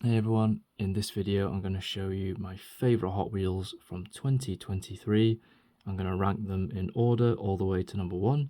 Hey everyone, in this video I'm going to show you my favourite Hot Wheels from 2023. I'm going to rank them in order all the way to number 1.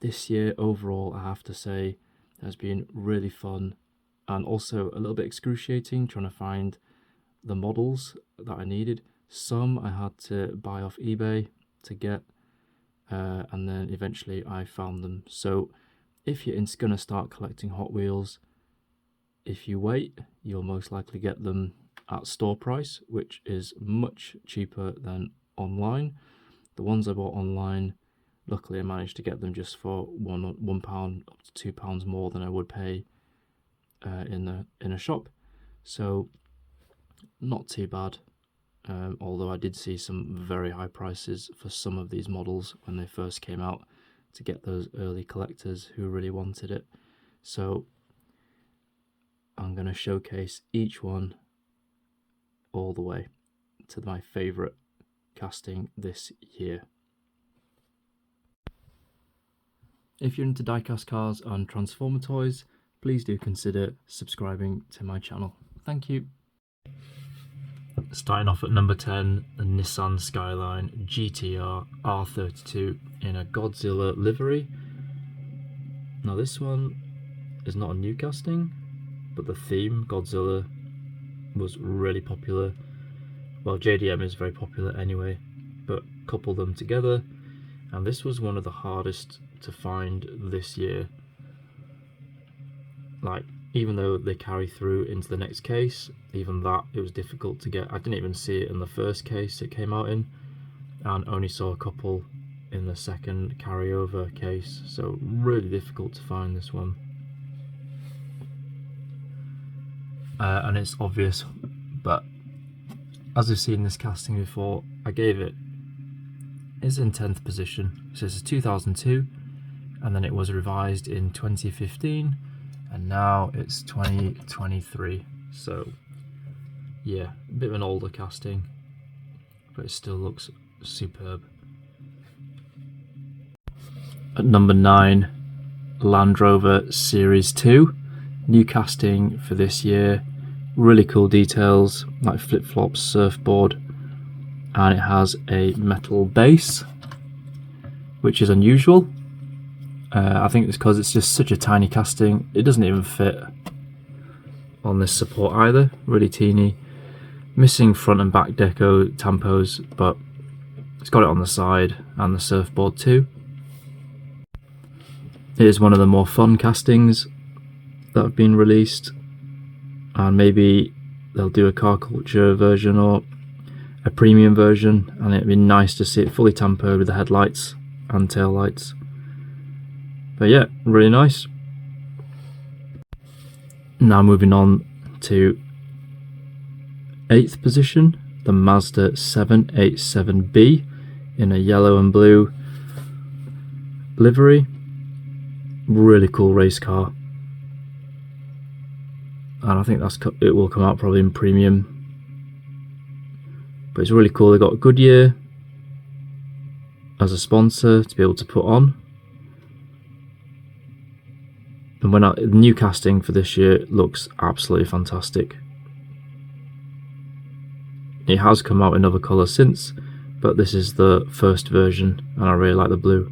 This year overall I have to say has been really fun and also a little bit excruciating trying to find the models that I needed. Some I had to buy off eBay to get and then eventually I found them. So if you're going to start collecting Hot Wheels, if you wait, you'll most likely get them at store price, which is much cheaper than online. The ones I bought online, luckily I managed to get them just for £1 up to £2 more than I would pay in a shop. So not too bad, although I did see some very high prices for some of these models when they first came out to get those early collectors who really wanted it. So I'm going to showcase each one all the way to my favourite casting this year. If you're into diecast cars and Transformer toys, please do consider subscribing to my channel. Thank you. Starting off at number 10, the Nissan Skyline GTR R32 in a Godzilla livery. Now this one is not a new casting, but the theme, Godzilla, was really popular. Well, JDM is very popular anyway, but couple them together, and this was one of the hardest to find this year. Like, even though they carry through into the next case, even that, it was difficult to get. I didn't even see it in the first case it came out in, and only saw a couple in the second carryover case, so really difficult to find this one. And it's obvious, but as we've seen this casting before, I gave it's in 10th position. So this is 2002, and then it was revised in 2015, and now it's 2023. So yeah, a bit of an older casting, but it still looks superb. At number 9, Land Rover Series 2. New casting for this year, really cool details like flip-flops, surfboard, and it has a metal base, which is unusual. I think it's because it's just such a tiny casting, it doesn't even fit on this support either, really teeny. Missing front and back deco tampos, but it's got it on the side and the surfboard too. It is one of the more fun castings that have been released, and maybe they'll do a car culture version or a premium version, and it'd be nice to see it fully tampered with the headlights and tail lights. But yeah, really nice. Now moving on to 8th position, the Mazda 787B in a yellow and blue livery. Really cool race car. And I think it will come out probably in premium, but it's really cool. They got Goodyear as a sponsor to be able to put on, and the new casting for this year looks absolutely fantastic. It has come out in other colours since, but this is the first version, and I really like the blue.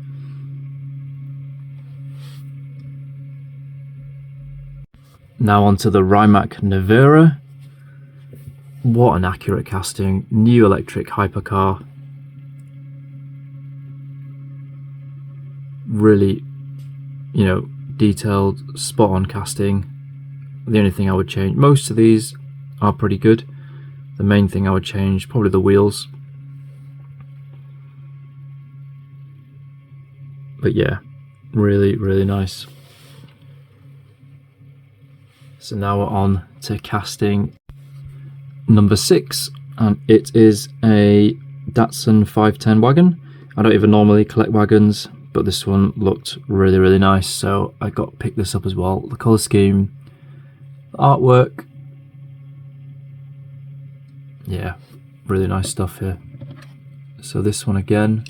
Now onto the Ryac NAA. What an accurate casting. New electric hypercar. Really, detailed, spot on casting. The only thing I would change, most of these are pretty good. The main thing I would change, probably the wheels. But yeah, really, really nice. So now we're on to casting number 6, and it is a Datsun 510 wagon. I don't even normally collect wagons, but this one looked really, really nice, so I picked this up as well. The colour scheme, the artwork, yeah, really nice stuff here. So this one again,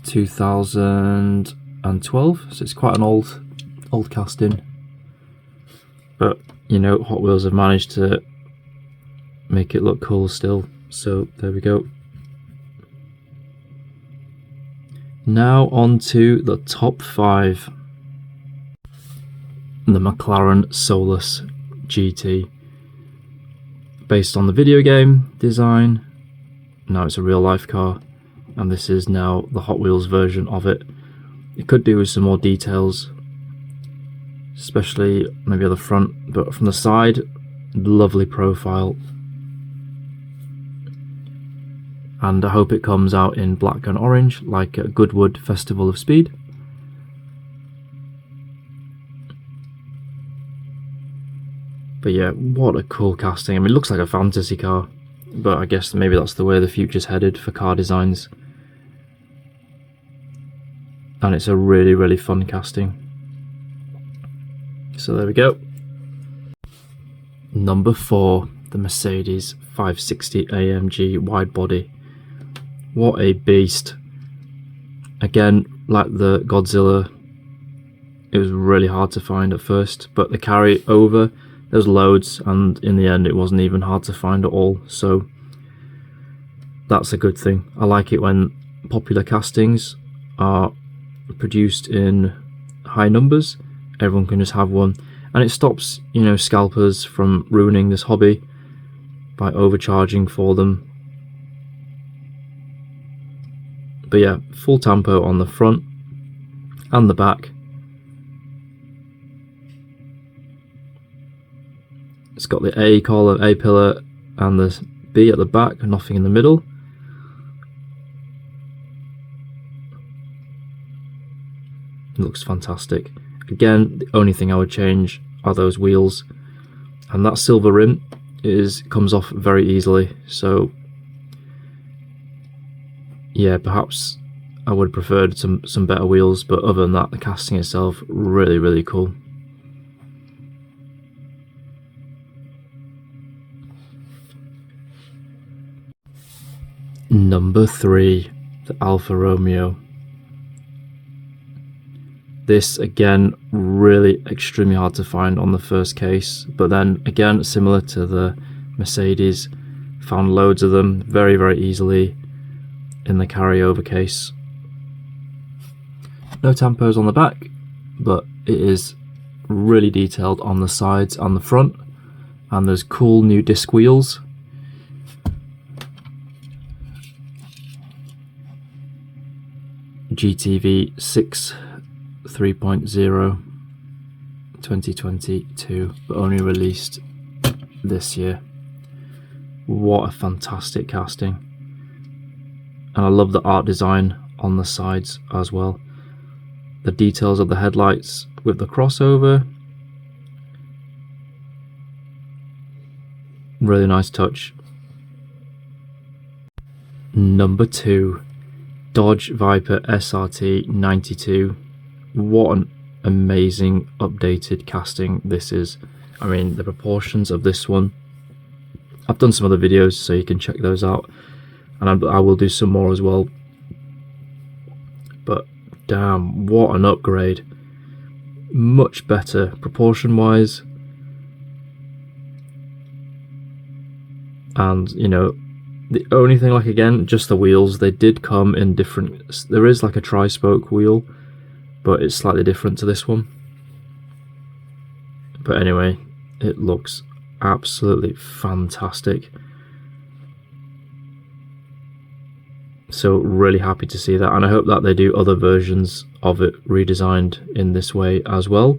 2012, so it's quite an old casting. but you know, Hot Wheels have managed to make it look cool still, so there we go. Now on to the top 5. The McLaren Soulless GT. Based on the video game design, now it's a real life car, and this is now the Hot Wheels version of it. It could do with some more details, especially maybe on the front, but from the side, lovely profile. And I hope it comes out in black and orange like a Goodwood Festival of Speed. But yeah, what a cool casting. I mean, it looks like a fantasy car, but I guess maybe that's the way the future's headed for car designs. And it's a really, really fun casting. So there we go. Number 4, the Mercedes 560 AMG wide body. What a beast. Again, like the Godzilla, it was really hard to find at first, but the carry over, there's loads, and in the end it wasn't even hard to find at all, so that's a good thing. I like it when popular castings are produced in high numbers. Everyone can just have one, and it stops, you know, scalpers from ruining this hobby by overcharging for them. But yeah, full tampo on the front and the back. It's got the A column, A pillar, and the B at the back, nothing in the middle. It looks fantastic. Again, the only thing I would change are those wheels, and that silver rim comes off very easily, so yeah, perhaps I would have preferred some better wheels, but other than that, the casting itself, really, really cool. Number 3, the Alfa Romeo. This, again, really extremely hard to find on the first case, but then again, similar to the Mercedes, found loads of them very, very easily in the carryover case. No tampos on the back, but it is really detailed on the sides and the front, and there's cool new disc wheels. GTV 6 3.0 2022, but only released this year. What a fantastic casting, and I love the art design on the sides as well. The details of the headlights with the crossover, really nice touch. Number 2, Dodge Viper SRT 92. What an amazing updated casting this is. I mean, the proportions of this one, I've done some other videos, so you can check those out, and I will do some more as well. But damn, what an upgrade. Much better proportion wise, and you know, the only thing, like, again, just the wheels, they did come in different. There is like a tri-spoke wheel, but it's slightly different to this one. But anyway, it looks absolutely fantastic. So really happy to see that, and I hope that they do other versions of it redesigned in this way as well.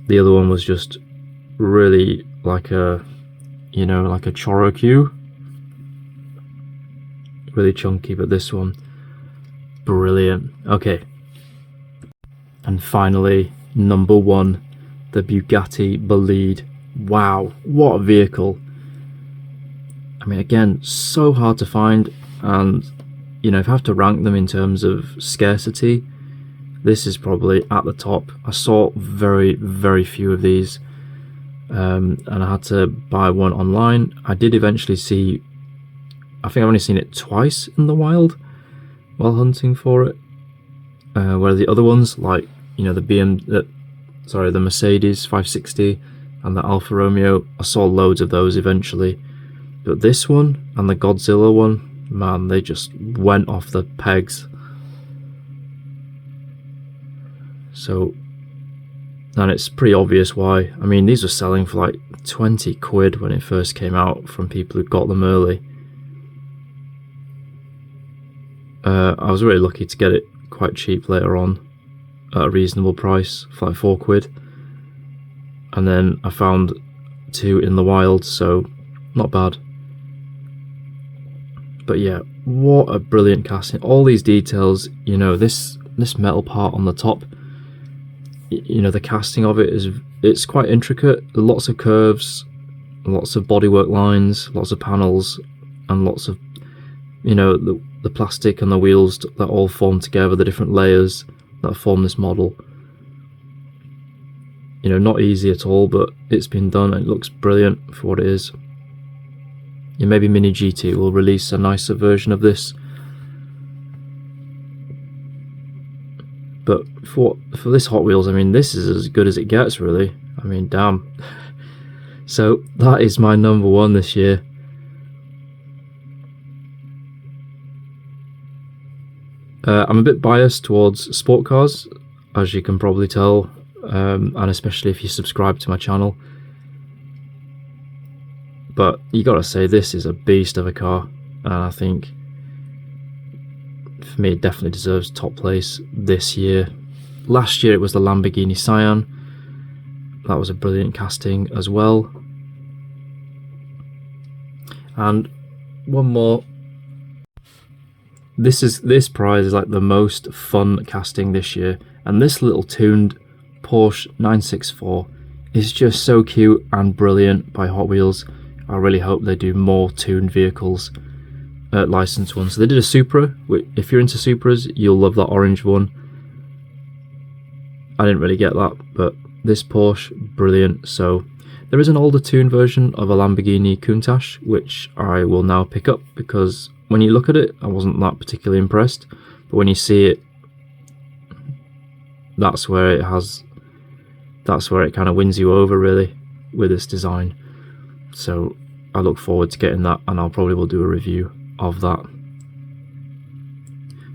The other one was just really like a, you know, like a Choro, really chunky, but this one, brilliant. Okay, and finally, number 1, the Bugatti Bolide. Wow, what a vehicle. I mean, again, so hard to find, and you know, if I have to rank them in terms of scarcity, this is probably at the top. I saw very, very few of these, and I had to buy one online. I did eventually see, I think I've only seen it twice in the wild while hunting for it, where the other ones, like, you know, the the Mercedes 560 and the Alfa Romeo. I saw loads of those eventually, but this one and the Godzilla one, man, they just went off the pegs. So, and it's pretty obvious why. I mean, these were selling for like 20 quid when it first came out from people who got them early. I was really lucky to get it quite cheap later on at a reasonable price for like 4 quid. And then I found 2 in the wild, so not bad. But yeah, what a brilliant casting. All these details, you know, this metal part on the top, you know, the casting of it it's quite intricate. Lots of curves, lots of bodywork lines, lots of panels, and lots of, you know, the plastic and the wheels that all form together, the different layers that form this model. You know, not easy at all, but it's been done and it looks brilliant for what it is. Yeah, maybe Mini GT will release a nicer version of this. But for this Hot Wheels, I mean, this is as good as it gets, really. I mean, damn. So that is my number one this year. I'm a bit biased towards sport cars, as you can probably tell, and especially if you subscribe to my channel. But you gotta say, this is a beast of a car, and I think for me it definitely deserves top place this year. Last year it was the Lamborghini Sian. That was a brilliant casting as well. And one more. This prize is like the most fun casting this year, and this little tuned Porsche 964 is just so cute and brilliant by Hot Wheels. I really hope they do more tuned vehicles, licensed ones. So they did a Supra. If you're into Supras, you'll love that orange one. I didn't really get that, but this Porsche, brilliant. So there is an older tuned version of a Lamborghini Countach, which I will now pick up, because when you look at it, I wasn't that particularly impressed, but when you see it, that's where it kind of wins you over, really, with this design. So I look forward to getting that, and I'll probably will do a review of that.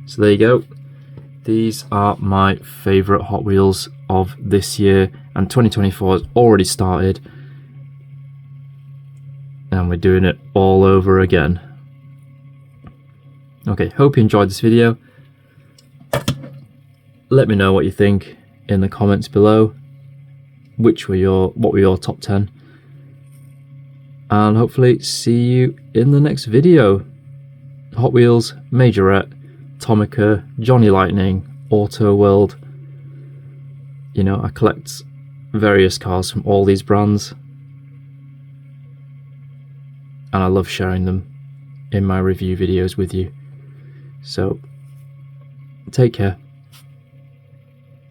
So there you go. These are my favourite Hot Wheels of this year, and 2024 has already started, and we're doing it all over again. Okay, hope you enjoyed this video. Let me know what you think in the comments below. What were your top 10? And hopefully see you in the next video. Hot Wheels, Majorette, Tomica, Johnny Lightning, Auto World. You know, I collect various cars from all these brands, and I love sharing them in my review videos with you. So, take care.